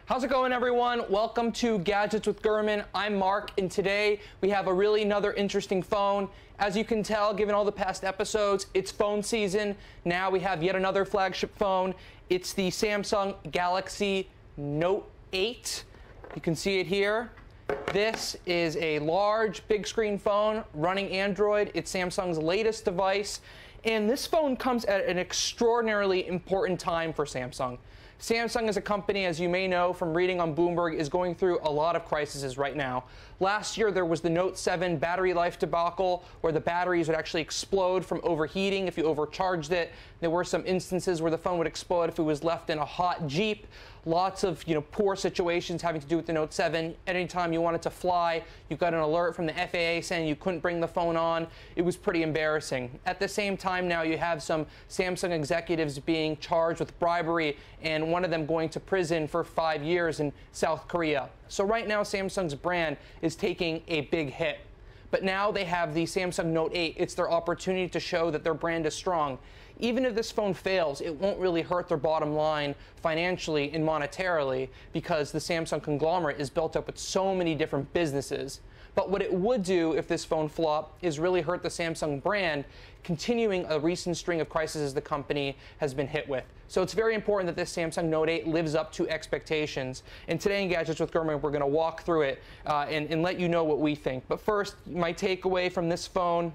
How's it going, everyone? Welcome to Gadgets with Gurman. I'm Mark, and today we have another interesting phone. As you can tell, given all the past episodes, it's phone season. Now we have yet another flagship phone. It's the Samsung Galaxy Note 8. You can see it here. This is a large, big screen phone running Android. It's Samsung's latest device. And this phone comes at an extraordinarily important time for Samsung. Samsung as a company, as you may know from reading on Bloomberg, is going through a lot of crises right now. Last year, there was the Note 7 battery life debacle, where the batteries would actually explode from overheating if you overcharged it. There were some instances where the phone would explode if it was left in a hot Jeep. Lots of poor situations having to do with the Note 7. Anytime you wanted to fly, you got an alert from the FAA saying you couldn't bring the phone on. It was pretty embarrassing. At the same time now, you have some Samsung executives being charged with bribery, and one of them going to prison for 5 years in South Korea. So right now, Samsung's brand is taking a big hit. But now they have the Samsung Note 8. It's their opportunity to show that their brand is strong. Even if this phone fails, it won't really hurt their bottom line financially and monetarily, because the Samsung conglomerate is built up with so many different businesses. But what it would do if this phone flopped is really hurt the Samsung brand, continuing a recent string of crises the company has been hit with. So it's very important that this Samsung Note 8 lives up to expectations. And today in Gadgets with Gurman, we're going to walk through it and let you know what we think. But first, my takeaway from this phone: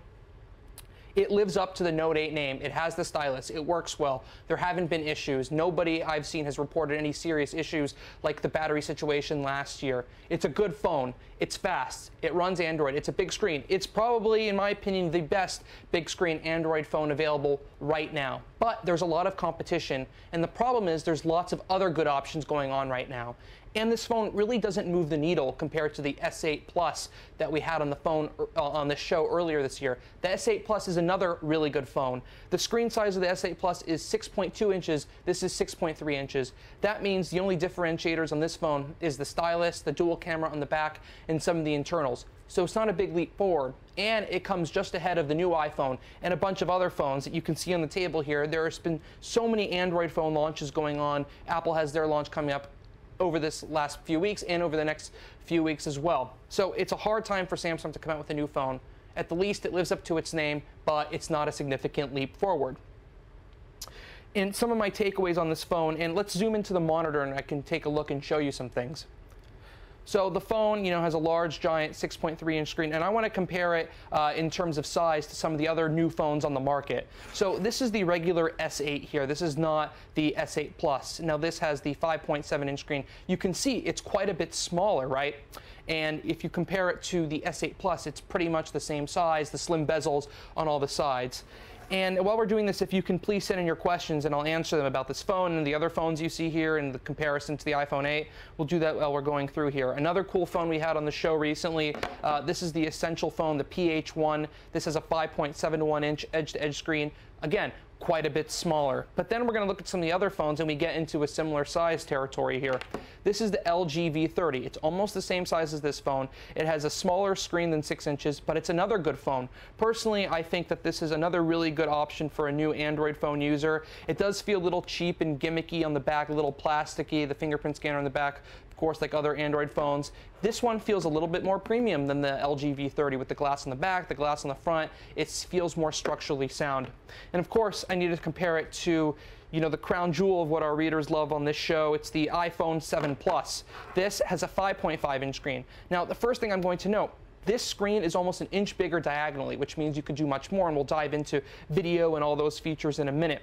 it lives up to the Note 8 name. It has the stylus. It works well. There haven't been issues. Nobody I've seen has reported any serious issues like the battery situation last year. It's a good phone. It's fast. It runs Android. It's a big screen. It's probably, in my opinion, the best big screen Android phone available right now. But there's a lot of competition, and the problem is there's lots of other good options going on right now. And this phone really doesn't move the needle compared to the S8 Plus that we had on the phone on this show earlier this year. The S8 Plus is another really good phone. The screen size of the S8 Plus is 6.2 inches. This is 6.3 inches. That means the only differentiators on this phone is the stylus, the dual camera on the back, and some of the internals. So it's not a big leap forward. And it comes just ahead of the new iPhone and a bunch of other phones that you can see on the table here. There's been so many Android phone launches going on. Apple has their launch coming up over this last few weeks and over the next few weeks as well. So it's a hard time for Samsung to come out with a new phone. At the least, it lives up to its name, but it's not a significant leap forward. And some of my takeaways on this phone, and let's zoom into the monitor and I can take a look and show you some things. So the phone, has a large, giant 6.3-inch screen, and I want to compare it in terms of size to some of the other new phones on the market. So this is the regular S8 here. This is not the S8 Plus. Now this has the 5.7-inch screen. You can see it's quite a bit smaller, right? And if you compare it to the S8 Plus, it's pretty much the same size, the slim bezels on all the sides. And while we're doing this, if you can please send in your questions and I'll answer them about this phone and the other phones you see here and the comparison to the iPhone 8. We'll do that while we're going through here. Another cool phone we had on the show recently, this is the Essential phone, the PH1. This has a 5.71-inch edge-to-edge screen. Again, quite a bit smaller. But then we're going to look at some of the other phones and we get into a similar size territory here. This is the LG V30. It's almost the same size as this phone. It has a smaller screen than 6 inches, but it's another good phone. Personally, I think that this is another really good option for a new Android phone user. It does feel a little cheap and gimmicky on the back, a little plasticky, the fingerprint scanner on the back, of course, like other Android phones. This one feels a little bit more premium than the LG V30 with the glass on the back, the glass on the front. It feels more structurally sound. And of course, I need to compare it to the crown jewel of what our readers love on this show. It's the iPhone 7 Plus. This has a 5.5-inch screen. Now, the first thing I'm going to note, this screen is almost an inch bigger diagonally, which means you could do much more, and we'll dive into video and all those features in a minute.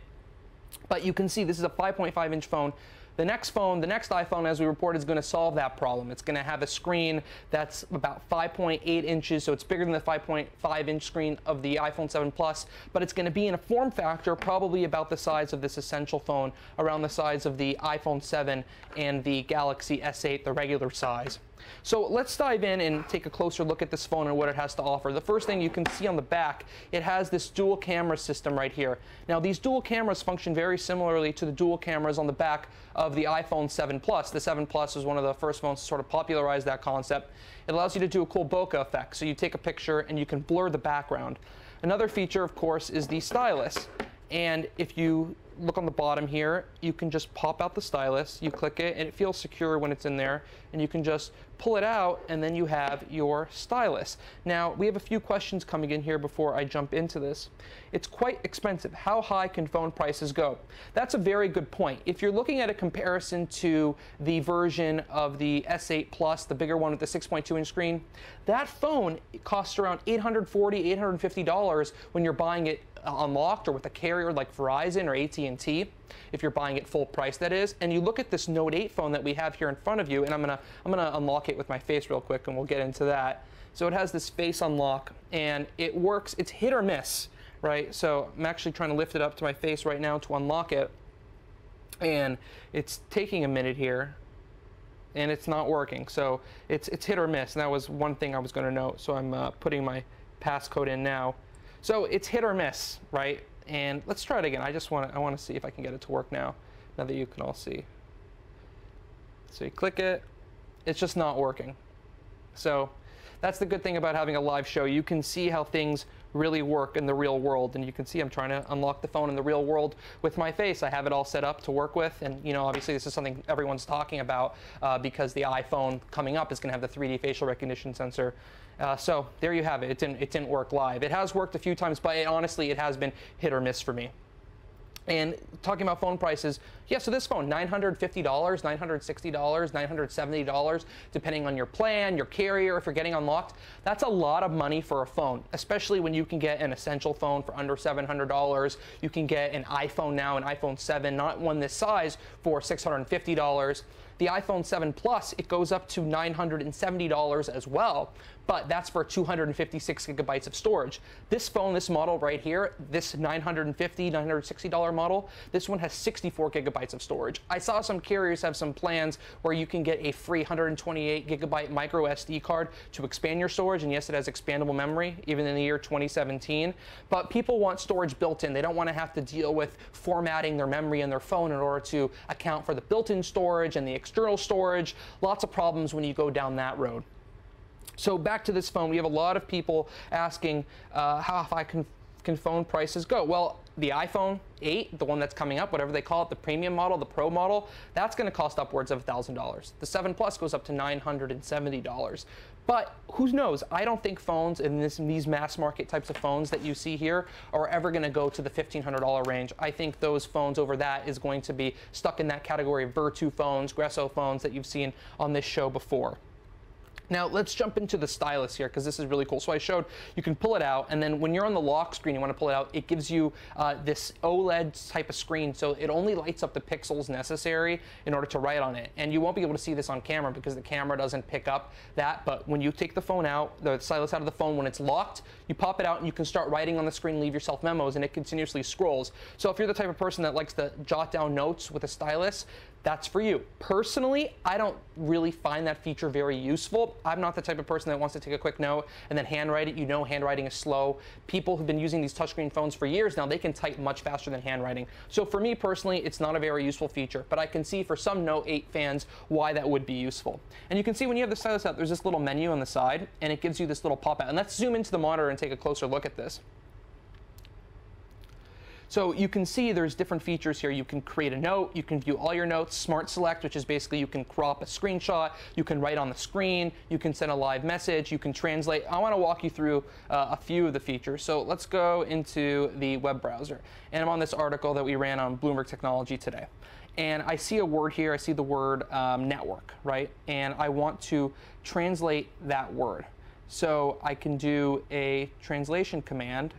But you can see this is a 5.5-inch phone. The next iPhone, as we reported, is going to solve that problem. It's going to have a screen that's about 5.8 inches, so it's bigger than the 5.5-inch screen of the iPhone 7 Plus, but it's going to be in a form factor probably about the size of this Essential phone, around the size of the iPhone 7 and the Galaxy S8, the regular size. So let's dive in and take a closer look at this phone and what it has to offer. The first thing you can see on the back, it has this dual camera system right here. Now, these dual cameras function very similarly to the dual cameras on the back of the iPhone 7 Plus. The 7 Plus was one of the first phones to sort of popularize that concept. It allows you to do a cool bokeh effect, so you take a picture and you can blur the background. Another feature, of course, is the stylus. And if you look on the bottom here, you can just pop out the stylus, you click it, and it feels secure when it's in there, and you can just pull it out, and then you have your stylus. Now, we have a few questions coming in here before I jump into this. It's quite expensive. How high can phone prices go? That's a very good point. If you're looking at a comparison to the version of the S8 Plus, the bigger one with the 6.2-inch screen, that phone costs around $840, $850 when you're buying it unlocked or with a carrier like Verizon or AT&T, if you're buying it full price, that is. And you look at this Note 8 phone that we have here in front of you, and I'm gonna unlock it with my face real quick, and we'll get into that. So it has this face unlock, and it works. It's hit or miss, right? So I'm actually trying to lift it up to my face right now to unlock it, and it's taking a minute here, and it's not working. So it's hit or miss, and that was one thing I was going to note. So I'm putting my passcode in now. So it's hit or miss, right? And let's try it again. I want to see if I can get it to work now that you can all see. So you click it, it's just not working. So that's the good thing about having a live show. You can see how things really work in the real world, and you can see I'm trying to unlock the phone in the real world with my face. I have it all set up to work with, and you know, obviously this is something everyone's talking about because the iPhone coming up is going to have the 3D facial recognition sensor. So there you have it. It didn't work live. It has worked a few times, but honestly, it has been hit or miss for me. And talking about phone prices, yeah, so this phone, $950, $960, $970, depending on your plan, your carrier, if you're getting unlocked. That's a lot of money for a phone, especially when you can get an essential phone for under $700. You can get an iPhone now, an iPhone 7, not one this size, for $650. The iPhone 7 Plus, it goes up to $970 as well, but that's for 256 gigabytes of storage. This phone, this model right here, this $950, $960 model, this one has 64 gigabytes of storage. I saw some carriers have some plans where you can get a free 128 gigabyte micro SD card to expand your storage, and yes, it has expandable memory, even in the year 2017, but people want storage built in. They don't want to have to deal with formatting their memory in their phone in order to account for the built-in storage and the external storage. Lots of problems when you go down that road. So back to this phone, we have a lot of people asking how high can phone prices go? Well, the iPhone 8, the one that's coming up, whatever they call it, the premium model, the Pro model, that's going to cost upwards of $1,000. The 7 Plus goes up to $970. But who knows? I don't think phones in these mass market types of phones that you see here are ever going to go to the $1,500 range. I think those phones over that is going to be stuck in that category of Virtu phones, Gresso phones that you've seen on this show before. Now let's jump into the stylus here, because this is really cool. So I showed you can pull it out, and then when you're on the lock screen, you want to pull it out, it gives you this OLED type of screen, so it only lights up the pixels necessary in order to write on it. And you won't be able to see this on camera because the camera doesn't pick up that, but when you take the phone out, the stylus out of the phone, when it's locked, you pop it out and you can start writing on the screen, leave yourself memos, and it continuously scrolls. So if you're the type of person that likes to jot down notes with a stylus, that's for you. Personally, I don't really find that feature very useful. I'm not the type of person that wants to take a quick note and then handwrite it. You know, handwriting is slow. People who've been using these touchscreen phones for years now, they can type much faster than handwriting. So for me personally, it's not a very useful feature, but I can see for some Note 8 fans why that would be useful. And you can see when you have the stylus out, there's this little menu on the side, and it gives you this little pop-out. And let's zoom into the monitor and take a closer look at this. So you can see there's different features here. You can create a note, you can view all your notes, Smart Select, which is basically you can crop a screenshot, you can write on the screen, you can send a live message, you can translate. I want to walk you through a few of the features. So let's go into the web browser. And I'm on this article that we ran on Bloomberg Technology today. And I see a word here, I see the word network, right? And I want to translate that word. So I can do a translation command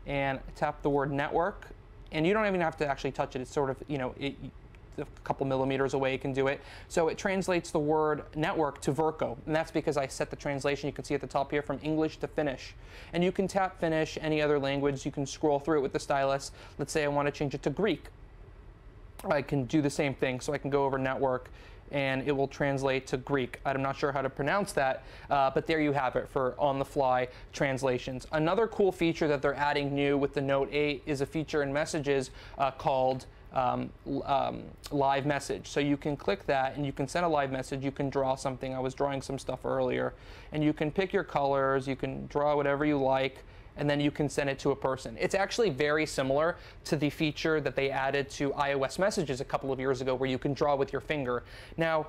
and tap the word network, and you don't even have to actually touch it. It's sort of, you know, a couple millimeters away you can do it. So it translates the word network to Verco, and that's because I set the translation, you can see at the top here, from English to Finnish. And you can tap Finnish, any other language, you can scroll through it with the stylus. Let's say I want to change it to Greek. I can do the same thing, so I can go over network, and it will translate to Greek. I'm not sure how to pronounce that, but there you have it for on-the-fly translations. Another cool feature that they're adding new with the Note 8 is a feature in Messages called live message. So you can click that and you can send a live message. You can draw something. I was drawing some stuff earlier, and you can pick your colors. You can draw whatever you like, and then you can send it to a person. It's actually very similar to the feature that they added to iOS messages a couple of years ago where you can draw with your finger. Now,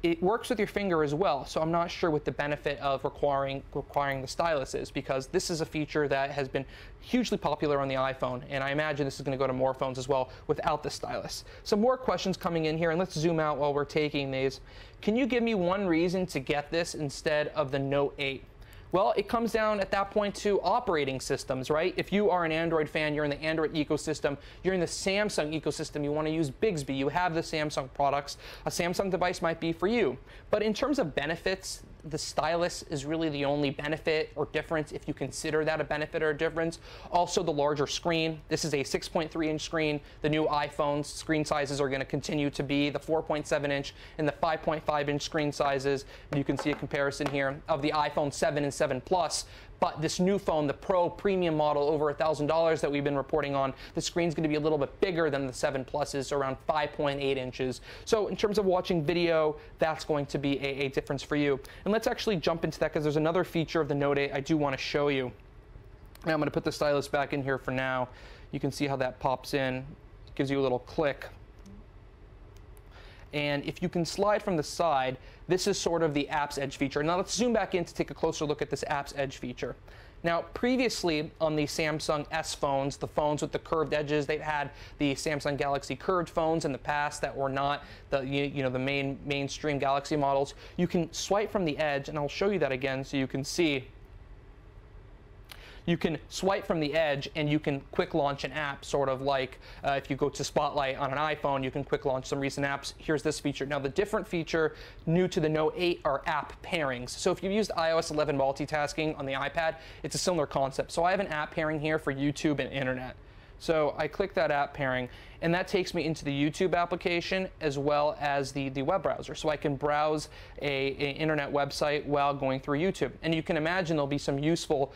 it works with your finger as well, so I'm not sure what the benefit of requiring the stylus is, because this is a feature that has been hugely popular on the iPhone, and I imagine this is going to go to more phones as well without the stylus. Some more questions coming in here, and let's zoom out while we're taking these. Can you give me one reason to get this instead of the Note 8? Well, it comes down at that point to operating systems, right? If you are an Android fan, you're in the Android ecosystem, you're in the Samsung ecosystem, you want to use Bixby, you have the Samsung products, a Samsung device might be for you. But in terms of benefits, the stylus is really the only benefit or difference, if you consider that a benefit or a difference. Also, the larger screen. This is a 6.3-inch screen. The new iPhone's screen sizes are going to continue to be the 4.7-inch and the 5.5-inch screen sizes. And you can see a comparison here of the iPhone 7 and 7 Plus. But this new phone, the Pro premium model, over $1,000 that we've been reporting on, the screen's going to be a little bit bigger than the 7 Pluses, around 5.8 inches. So in terms of watching video, that's going to be a difference for you. And let's actually jump into that, because there's another feature of the Note 8 I do want to show you. And I'm going to put the stylus back in here for now. You can see how that pops in. It gives you a little click. And if you can slide from the side, this is sort of the Apps Edge feature. Now let's zoom back in to take a closer look at this Apps Edge feature. Now, previously on the Samsung S phones, the phones with the curved edges, they've had the Samsung Galaxy curved phones in the past that were not the the mainstream Galaxy models. You can swipe from the edge, and I'll show you that again so you can see. You can swipe from the edge and you can quick launch an app, sort of like if you go to Spotlight on an iPhone, you can quick launch some recent apps. Here's this feature. Now, the different feature new to the Note 8 are app pairings. So if you've used iOS 11 multitasking on the iPad, it's a similar concept. So I have an app pairing here for YouTube and internet. So I click that app pairing, and that takes me into the YouTube application as well as the web browser. So I can browse an internet website while going through YouTube. And you can imagine there'll be some useful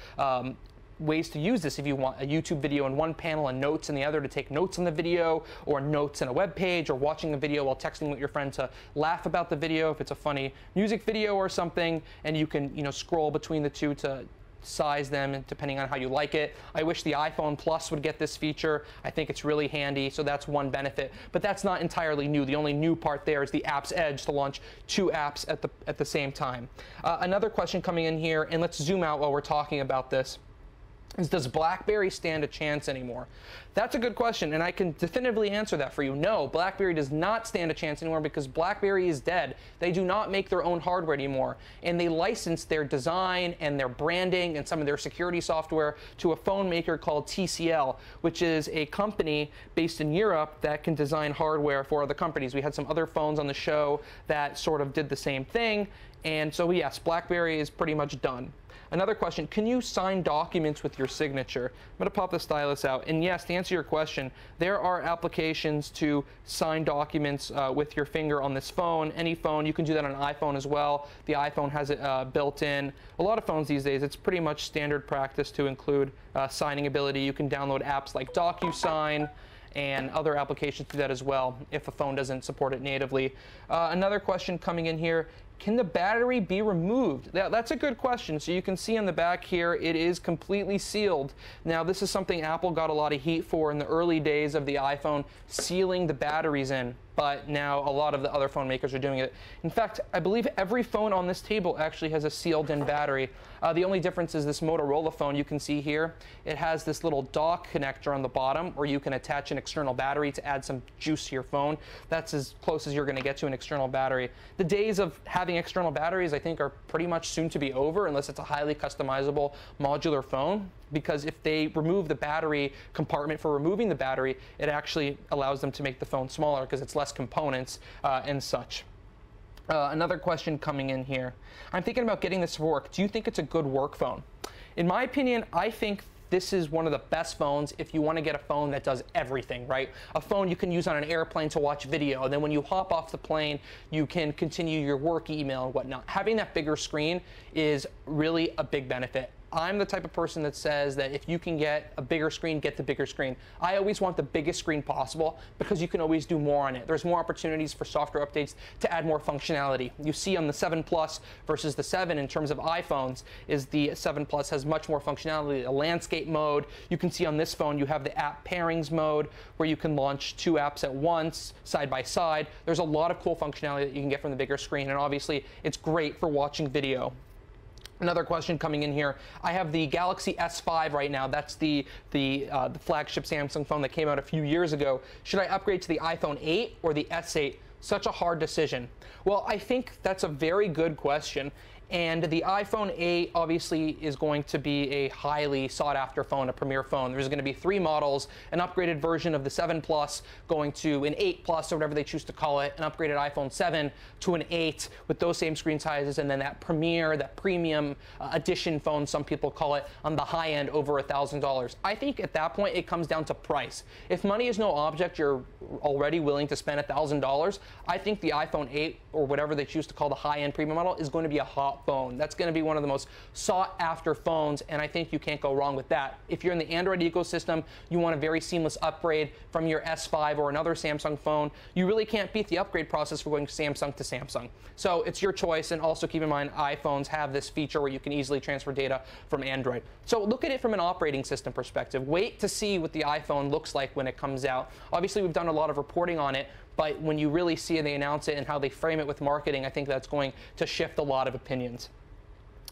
ways to use this if you want a YouTube video in one panel and notes in the other to take notes on the video, or notes in a web page, or watching a video while texting with your friend to laugh about the video if it's a funny music video or something, and you can scroll between the two to size them depending on how you like it. I wish the iPhone Plus would get this feature. I think it's really handy, so that's one benefit. But that's not entirely new. The only new part there is the Apps Edge to launch 2 apps at the same time. Another question coming in here, and let's zoom out while we're talking about this, is does Blackberry stand a chance anymore? That's a good question, and I can definitively answer that for you. No, Blackberry does not stand a chance anymore, because Blackberry is dead. They do not make their own hardware anymore, and they license their design and their branding and some of their security software to a phone maker called TCL, which is a company based in Europe that can design hardware for other companies. We had some other phones on the show that sort of did the same thing, and so yes, Blackberry is pretty much done. Another question, can you sign documents with your signature? I'm going to pop the stylus out. And yes, to answer your question, there are applications to sign documents with your finger on this phone. Any phone, you can do that on an iPhone as well. The iPhone has it built in. A lot of phones these days, it's pretty much standard practice to include signing ability. You can download apps like DocuSign and other applications do that as well if a phone doesn't support it natively. Another question coming in here, can the battery be removed? That's a good question. So you can see on the back here, it is completely sealed. Now, this is something Apple got a lot of heat for in the early days of the iPhone, sealing the batteries in. But now a lot of the other phone makers are doing it. In fact, I believe every phone on this table actually has a sealed-in battery. The only difference is this Motorola phone you can see here. It has this little dock connector on the bottom where you can attach an external battery to add some juice to your phone. That's as close as you're going to get to an external battery. The days of having external batteries, I think, are pretty much soon to be over, unless it's a highly customizable modular phone. Because if they remove the battery compartment for removing the battery, it actually allows them to make the phone smaller because it's less components and such. Another question coming in here. I'm thinking about getting this to work. Do you think it's a good work phone? In my opinion, I think this is one of the best phones if you want to get a phone that does everything, right? A phone you can use on an airplane to watch video, and then when you hop off the plane, you can continue your work email and whatnot. Having that bigger screen is really a big benefit. I'm the type of person that says that if you can get a bigger screen, get the bigger screen. I always want the biggest screen possible because you can always do more on it. There's more opportunities for software updates to add more functionality. You see on the 7 Plus versus the 7 in terms of iPhones is the 7 Plus has much more functionality, a landscape mode. You can see on this phone you have the app pairings mode where you can launch 2 apps at once, side by side. There's a lot of cool functionality that you can get from the bigger screen, and obviously it's great for watching video. Another question coming in here. I have the Galaxy S5 right now. That's the flagship Samsung phone that came out a few years ago. Should I upgrade to the iPhone 8 or the S8? Such a hard decision. Well, I think that's a very good question. And the iPhone 8 obviously is going to be a highly sought after phone, a premier phone. There's going to be 3 models, an upgraded version of the 7 Plus going to an 8 Plus or whatever they choose to call it, an upgraded iPhone 7 to an 8 with those same screen sizes, and then that premier, that premium edition phone, some people call it, on the high end over $1,000. I think at that point it comes down to price. If money is no object, you're already willing to spend $1,000. I think the iPhone 8 or whatever they choose to call the high-end premium model is going to be a hot phone. That's going to be one of the most sought after phones, and I think you can't go wrong with that. If you're in the Android ecosystem, you want a very seamless upgrade from your S5 or another Samsung phone, you really can't beat the upgrade process for going Samsung to Samsung. So it's your choice, and also keep in mind iPhones have this feature where you can easily transfer data from Android. So look at it from an operating system perspective. Wait to see what the iPhone looks like when it comes out. Obviously, we've done a lot of reporting on it, but when you really see and they announce it and how they frame it with marketing, I think that's going to shift a lot of opinions.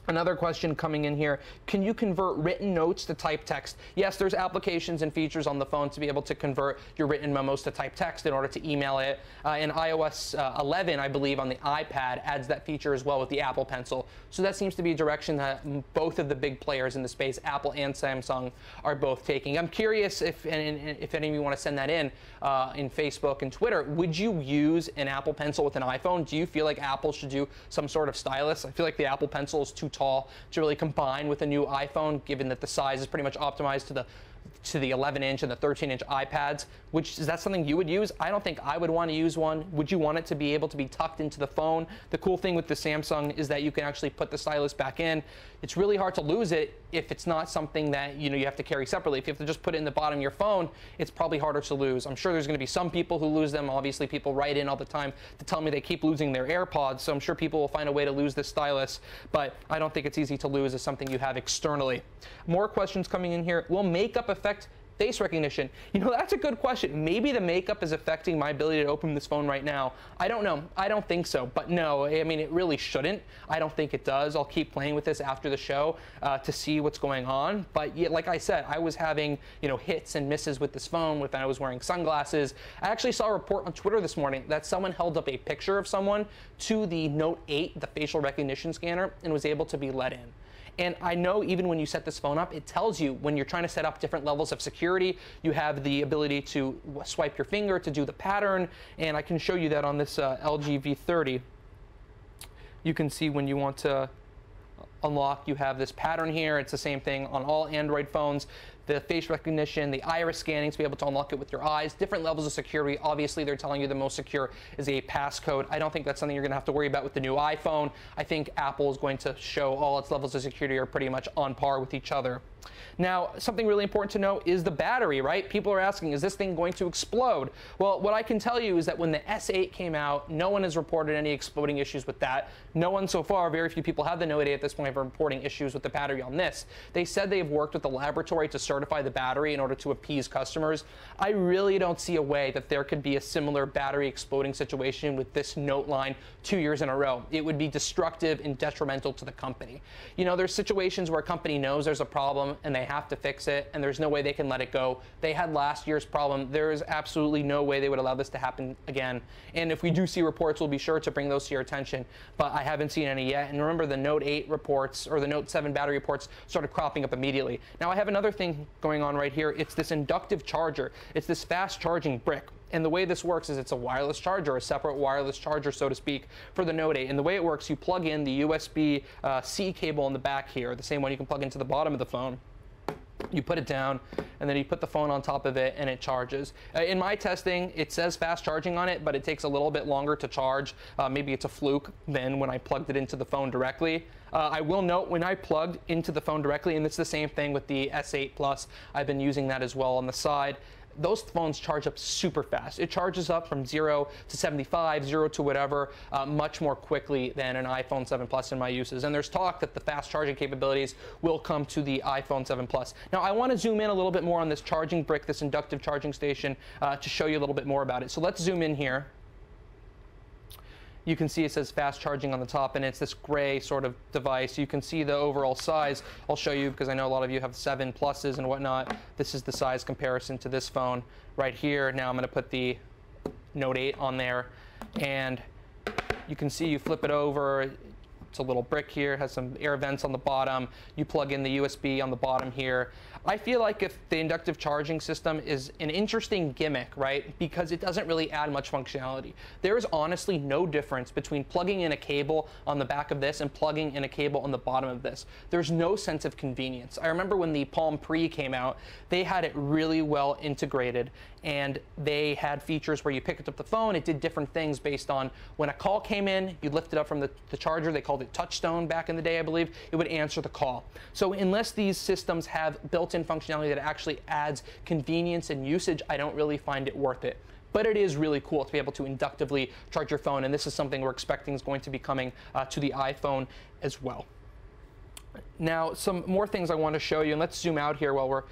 Another question coming in here, can you convert written notes to typed text? Yes, there's applications and features on the phone to be able to convert your written memos to typed text in order to email it. And iOS 11, I believe, on the iPad adds that feature as well with the Apple Pencil. So that seems to be a direction that both of the big players in the space, Apple and Samsung, are both taking. I'm curious if any of you want to send that in Facebook and Twitter. Would you use an Apple Pencil with an iPhone? Do you feel like Apple should do some sort of stylus? I feel like the Apple Pencil is too tall to really combine with a new iPhone, given that the size is pretty much optimized to the 11-inch and the 13-inch iPads. Is that something you would use? I don't think I would want to use one. Would you want it to be able to be tucked into the phone? The cool thing with the Samsung is that you can actually put the stylus back in. It's really hard to lose it if it's not something that you have to carry separately. If you have to just put it in the bottom of your phone, it's probably harder to lose. I'm sure there's going to be some people who lose them. Obviously, people write in all the time to tell me they keep losing their AirPods, so I'm sure people will find a way to lose this stylus, but I don't think it's easy to lose as something you have externally. More questions coming in here. Will makeup affect face recognition? That's a good question. Maybe the makeup is affecting my ability to open this phone right now. I don't know. I don't think so. But no, I mean, it really shouldn't. I don't think it does. I'll keep playing with this after the show to see what's going on. But yeah, like I said, I was having hits and misses with this phone when I was wearing sunglasses. I actually saw a report on Twitter this morning that someone held up a picture of someone to the Note 8, the facial recognition scanner, and was able to be let in. And I know even when you set this phone up, it tells you when you're trying to set up different levels of security, you have the ability to swipe your finger to do the pattern. And I can show you that on this LG V30. You can see when you want to unlock, you have this pattern here. It's the same thing on all Android phones. The face recognition, the iris scanning to be able to unlock it with your eyes, different levels of security. Obviously, they're telling you the most secure is a passcode. I don't think that's something you're going to have to worry about with the new iPhone. I think Apple is going to show all its levels of security are pretty much on par with each other. Now, something really important to know is the battery, right? People are asking, is this thing going to explode? Well, what I can tell you is that when the S8 came out, no one has reported any exploding issues with that. No one so far, very few people have the Note 8 at this point for reporting issues with the battery on this. They said they've worked with the laboratory to certify the battery in order to appease customers. I really don't see a way that there could be a similar battery exploding situation with this Note line 2 years in a row. It would be destructive and detrimental to the company. There's situations where a company knows there's a problem and they have to fix it, and there's no way they can let it go. They had last year's problem. There is absolutely no way they would allow this to happen again. And if we do see reports, we'll be sure to bring those to your attention, but I haven't seen any yet. And remember, the Note 8 reports or the Note 7 battery reports started cropping up immediately. Now, I have another thing going on right here. It's this inductive charger. It's this fast charging brick. And the way this works is it's a wireless charger, a separate wireless charger, so to speak, for the Note 8. And the way it works, you plug in the USB-C cable in the back here, the same one you can plug into the bottom of the phone. You put it down, and then you put the phone on top of it, and it charges. In my testing, it says fast charging on it, but it takes a little bit longer to charge. Maybe it's a fluke than when I plugged it into the phone directly. I will note, when I plugged into the phone directly, and it's the same thing with the S8 Plus, I've been using that as well on the side, those phones charge up super fast. It charges up from 0 to 75, 0 to whatever, much more quickly than an iPhone 7 Plus in my uses. And there's talk that the fast charging capabilities will come to the iPhone 7 Plus. Now, I want to zoom in a little bit more on this charging brick, this inductive charging station, to show you a little bit more about it. So let's zoom in here. You can see it says fast charging on the top, and it's this gray sort of device. You can see the overall size. I'll show you because I know a lot of you have 7 Pluses and whatnot. This is the size comparison to this phone right here. Now I'm going to put the Note 8 on there, and you can see you flip it over. It's a little brick here. It has some air vents on the bottom. You plug in the USB on the bottom here. I feel like if the inductive charging system is an interesting gimmick, right? Because it doesn't really add much functionality. There is honestly no difference between plugging in a cable on the back of this and plugging in a cable on the bottom of this. There's no sense of convenience. I remember when the Palm Pre came out, they had it really well integrated, and they had features where you picked up the phone, it did different things based on when a call came in, you lift it up from the charger. They called it Touchstone back in the day, I believe. It would answer the call. So unless these systems have built-in functionality that actually adds convenience and usage, I don't really find it worth it. But it is really cool to be able to inductively charge your phone, and this is something we're expecting is going to be coming to the iPhone as well. Now, some more things I want to show you, and let's zoom out here while we're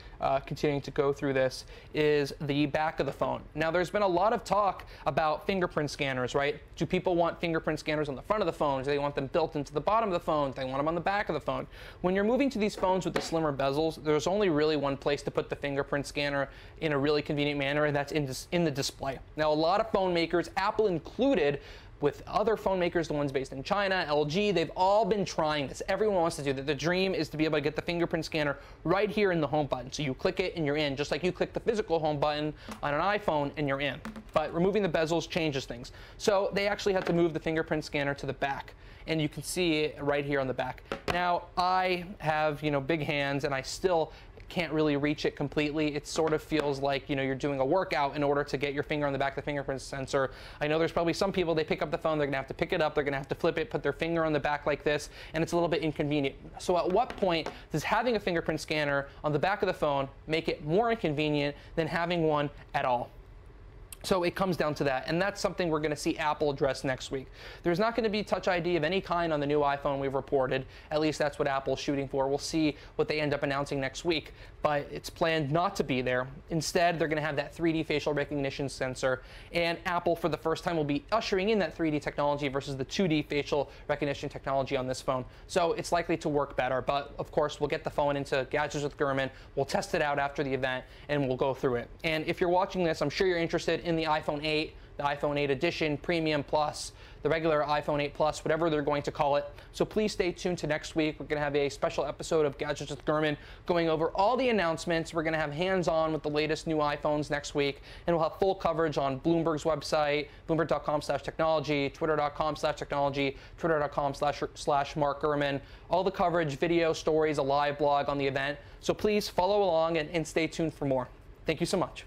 continuing to go through this, is the back of the phone. Now, there's been a lot of talk about fingerprint scanners, right? Do people want fingerprint scanners on the front of the phone? Do they want them built into the bottom of the phone? Do they want them on the back of the phone? When you're moving to these phones with the slimmer bezels, there's only really one place to put the fingerprint scanner in a really convenient manner, and that's in the display. Now, a lot of phone makers, Apple included, with other phone makers, the ones based in China, LG, they've all been trying this. Everyone wants to do that. The dream is to be able to get the fingerprint scanner right here in the home button. So you click it and you're in, just like you click the physical home button on an iPhone and you're in. But removing the bezels changes things. So they actually had to move the fingerprint scanner to the back. And you can see it right here on the back. Now, I have, big hands, and I still can't really reach it completely. It sort of feels like, you're doing a workout in order to get your finger on the back of the fingerprint sensor. I know there's probably some people, they pick up the phone, they're gonna have to pick it up, they're gonna have to flip it, put their finger on the back like this, and it's a little bit inconvenient. So at what point does having a fingerprint scanner on the back of the phone make it more inconvenient than having one at all? So it comes down to that, and that's something we're going to see Apple address next week. There's not going to be Touch ID of any kind on the new iPhone we've reported. At least that's what Apple's shooting for. We'll see what they end up announcing next week, but it's planned not to be there. Instead, they're going to have that 3D facial recognition sensor, and Apple, for the first time, will be ushering in that 3D technology versus the 2D facial recognition technology on this phone. So it's likely to work better, but of course, we'll get the phone into Gadgets with Gurman. We'll test it out after the event, and we'll go through it. And if you're watching this, I'm sure you're interested in the iPhone 8, the iPhone 8 Edition, Premium Plus, the regular iPhone 8 Plus, whatever they're going to call it. So please stay tuned to next week. We're going to have a special episode of Gadgets with Gurman going over all the announcements. We're going to have hands-on with the latest new iPhones next week, and we'll have full coverage on Bloomberg's website, bloomberg.com/technology, twitter.com/technology, twitter.com/Mark Gurman, all the coverage, video, stories, a live blog on the event. So please follow along and stay tuned for more. Thank you so much.